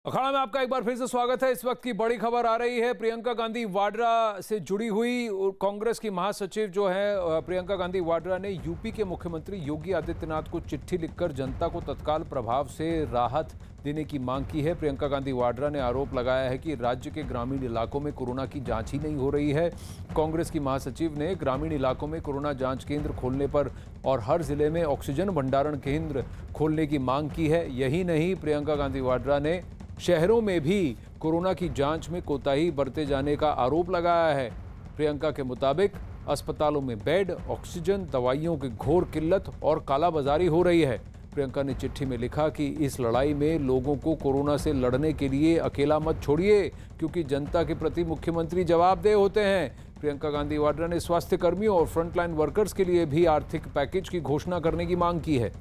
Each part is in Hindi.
अखाड़ा में आपका एक बार फिर से स्वागत है। इस वक्त की बड़ी खबर आ रही है प्रियंका गांधी वाड्रा से जुड़ी हुई। कांग्रेस की महासचिव जो है प्रियंका गांधी वाड्रा ने यूपी के मुख्यमंत्री योगी आदित्यनाथ को चिट्ठी लिखकर जनता को तत्काल प्रभाव से राहत देने की मांग की है। प्रियंका गांधी वाड्रा ने आरोप लगाया है कि राज्य के ग्रामीण इलाकों में कोरोना की जांच ही नहीं हो रही है। कांग्रेस की महासचिव ने ग्रामीण इलाकों में कोरोना जांच केंद्र खोलने पर और हर जिले में ऑक्सीजन भंडारण केंद्र खोलने की मांग की है। यही नहीं, प्रियंका गांधी वाड्रा ने शहरों में भी कोरोना की जांच में कोताही बरते जाने का आरोप लगाया है। प्रियंका के मुताबिक अस्पतालों में बेड, ऑक्सीजन, दवाइयों की घोर किल्लत और कालाबाजारी हो रही है। प्रियंका ने चिट्ठी में लिखा कि इस लड़ाई में लोगों को कोरोना से लड़ने के लिए अकेला मत छोड़िए, क्योंकि जनता के प्रति मुख्यमंत्री जवाबदेह होते हैं। प्रियंका गांधी वाड्रा ने स्वास्थ्य कर्मियों और फ्रंटलाइन वर्कर्स के लिए भी आर्थिक पैकेज की घोषणा करने की मांग की है।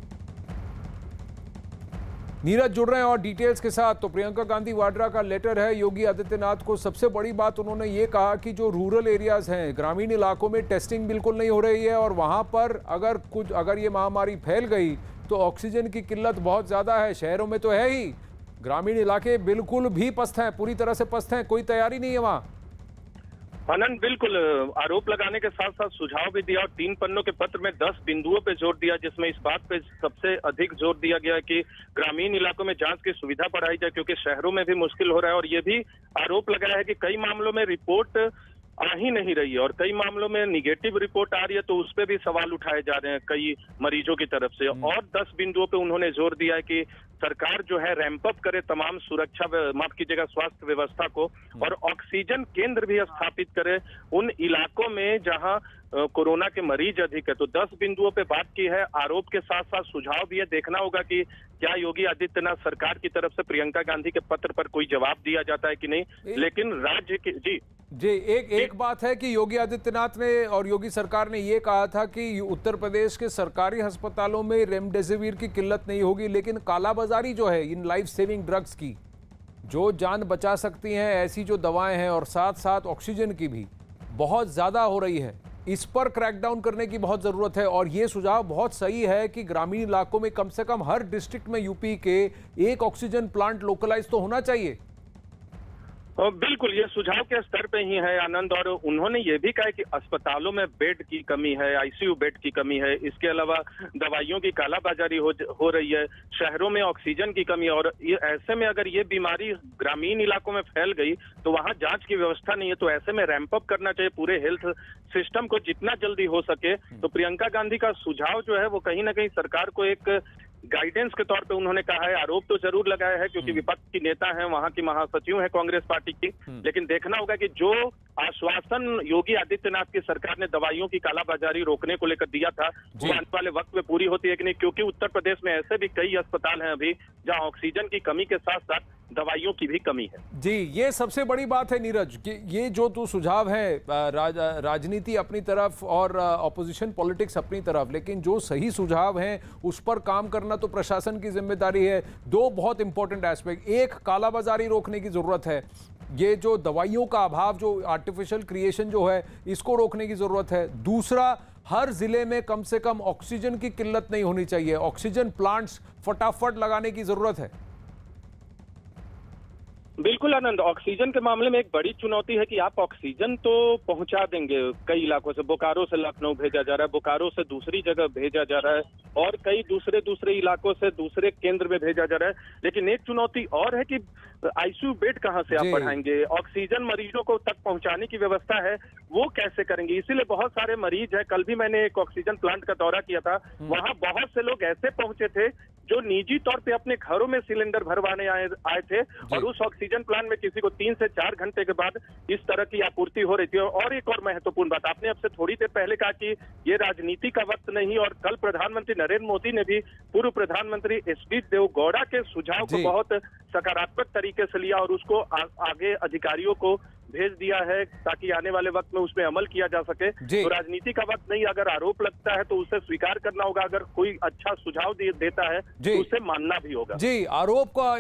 नीरज जुड़ रहे हैं और डिटेल्स के साथ। तो प्रियंका गांधी वाड्रा का लेटर है योगी आदित्यनाथ को। सबसे बड़ी बात उन्होंने ये कहा कि जो रूरल एरियाज हैं, ग्रामीण इलाकों में टेस्टिंग बिल्कुल नहीं हो रही है और वहां पर अगर ये महामारी फैल गई तो ऑक्सीजन की किल्लत बहुत ज्यादा है। शहरों में तो है ही, ग्रामीण इलाके बिल्कुल भी पस्त हैं, पूरी तरह से पस्त हैं, कोई तैयारी नहीं है वहां। आनंद, बिल्कुल आरोप लगाने के साथ साथ सुझाव भी दिया और 3 पन्नों के पत्र में 10 बिंदुओं पे जोर दिया, जिसमें इस बात पे सबसे अधिक जोर दिया गया कि ग्रामीण इलाकों में जांच की सुविधा बढ़ाई जाए, क्योंकि शहरों में भी मुश्किल हो रहा है। और ये भी आरोप लगाया है कि कई मामलों में रिपोर्ट आ ही नहीं रही है और कई मामलों में निगेटिव रिपोर्ट आ रही है, तो उस पे भी सवाल उठाए जा रहे हैं कई मरीजों की तरफ से। और 10 बिंदुओं पे उन्होंने जोर दिया है कि सरकार जो है रैंप अप करे तमाम स्वास्थ्य व्यवस्था को और ऑक्सीजन केंद्र भी स्थापित करे उन इलाकों में जहां कोरोना के मरीज अधिक है। तो 10 बिंदुओं पे बात की है। आरोप के साथ साथ सुझाव भी है। देखना होगा कि क्या योगी आदित्यनाथ सरकार की तरफ से प्रियंका गांधी के पत्र पर कोई जवाब दिया जाता है कि नहीं। लेकिन राज्य की जी एक बात है कि योगी आदित्यनाथ ने और योगी सरकार ने ये कहा था कि उत्तर प्रदेश के सरकारी अस्पतालों में रेमडेसिविर की किल्लत नहीं होगी, लेकिन कालाबाजारी जो है इन लाइफ सेविंग ड्रग्स की, जो जान बचा सकती हैं ऐसी जो दवाएं हैं और साथ साथ ऑक्सीजन की भी बहुत ज्यादा हो रही है, इस पर क्रैकडाउन करने की बहुत जरूरत है। और ये सुझाव बहुत सही है कि ग्रामीण इलाकों में कम से कम हर डिस्ट्रिक्ट में यूपी के एक ऑक्सीजन प्लांट लोकलाइज तो होना चाहिए। बिल्कुल, ये सुझाव के स्तर पे ही है आनंद। और उन्होंने ये भी कहा कि अस्पतालों में बेड की कमी है, आईसीयू बेड की कमी है, इसके अलावा दवाइयों की कालाबाजारी हो रही है, शहरों में ऑक्सीजन की कमी है। और ये ऐसे में अगर ये बीमारी ग्रामीण इलाकों में फैल गई तो वहां जांच की व्यवस्था नहीं है। तो ऐसे में रैंप अप करना चाहिए पूरे हेल्थ सिस्टम को जितना जल्दी हो सके। तो प्रियंका गांधी का सुझाव जो है वो कहीं ना कहीं सरकार को एक गाइडेंस के तौर पे उन्होंने कहा है। आरोप तो जरूर लगाया है क्योंकि विपक्ष की नेता है, वहां की महासचिव है कांग्रेस पार्टी की। लेकिन देखना होगा कि जो आश्वासन योगी आदित्यनाथ की सरकार ने दवाइयों की कालाबाजारी रोकने को लेकर दिया था वो आने वाले वक्त में पूरी होती है कि नहीं, क्योंकि उत्तर प्रदेश में ऐसे भी कई अस्पताल हैं अभी जहां ऑक्सीजन की कमी के साथ साथ दवाइयों की भी कमी है। जी, ये सबसे बड़ी बात है नीरज कि ये जो तू सुझाव है, राजनीति अपनी तरफ और ऑपोजिशन पॉलिटिक्स अपनी तरफ, लेकिन जो सही सुझाव हैं उस पर काम करना तो प्रशासन की जिम्मेदारी है। 2 बहुत इंपॉर्टेंट एस्पेक्ट, एक कालाबाजारी रोकने की जरूरत है, ये जो दवाइयों का अभाव, जो आर्टिफिशियल क्रिएशन जो है, इसको रोकने की जरूरत है। दूसरा, हर जिले में कम से कम ऑक्सीजन की किल्लत नहीं होनी चाहिए, ऑक्सीजन प्लांट्स फटाफट लगाने की जरूरत है। बिल्कुल आनंद, ऑक्सीजन के मामले में एक बड़ी चुनौती है कि आप ऑक्सीजन तो पहुंचा देंगे कई इलाकों से, बोकारो से लखनऊ भेजा जा रहा है, बोकारो से दूसरी जगह भेजा जा रहा है और कई दूसरे इलाकों से दूसरे केंद्र में भेजा जा रहा है। लेकिन एक चुनौती और है कि आईसीयू बेड कहां से आप बढ़ाएंगे, ऑक्सीजन मरीजों को तक पहुंचाने की व्यवस्था है वो कैसे करेंगे। इसीलिए बहुत सारे मरीज है, कल भी मैंने एक ऑक्सीजन प्लांट का दौरा किया था, वहां बहुत से लोग ऐसे पहुंचे थे जो निजी तौर पे अपने घरों में सिलेंडर भरवाने आए थे और उस ऑक्सीजन प्लांट में किसी को 3 से 4 घंटे के बाद इस तरह की आपूर्ति हो रही थी। और एक और महत्वपूर्ण बात, आपने अब से थोड़ी देर पहले कहा कि ये राजनीति का वक्त नहीं, और कल प्रधानमंत्री नरेंद्र मोदी ने भी पूर्व प्रधानमंत्री एचडी देवेगौड़ा के सुझाव को बहुत सकारात्मक तरीके से लिया और उसको आगे अधिकारियों को भेज दिया है ताकि आने वाले वक्त में उसमें अमल किया जा सके। तो राजनीति का वक्त नहीं, अगर आरोप लगता है तो उसे स्वीकार करना होगा, अगर कोई अच्छा सुझाव देता है तो उसे मानना भी होगा। जी, आरोप का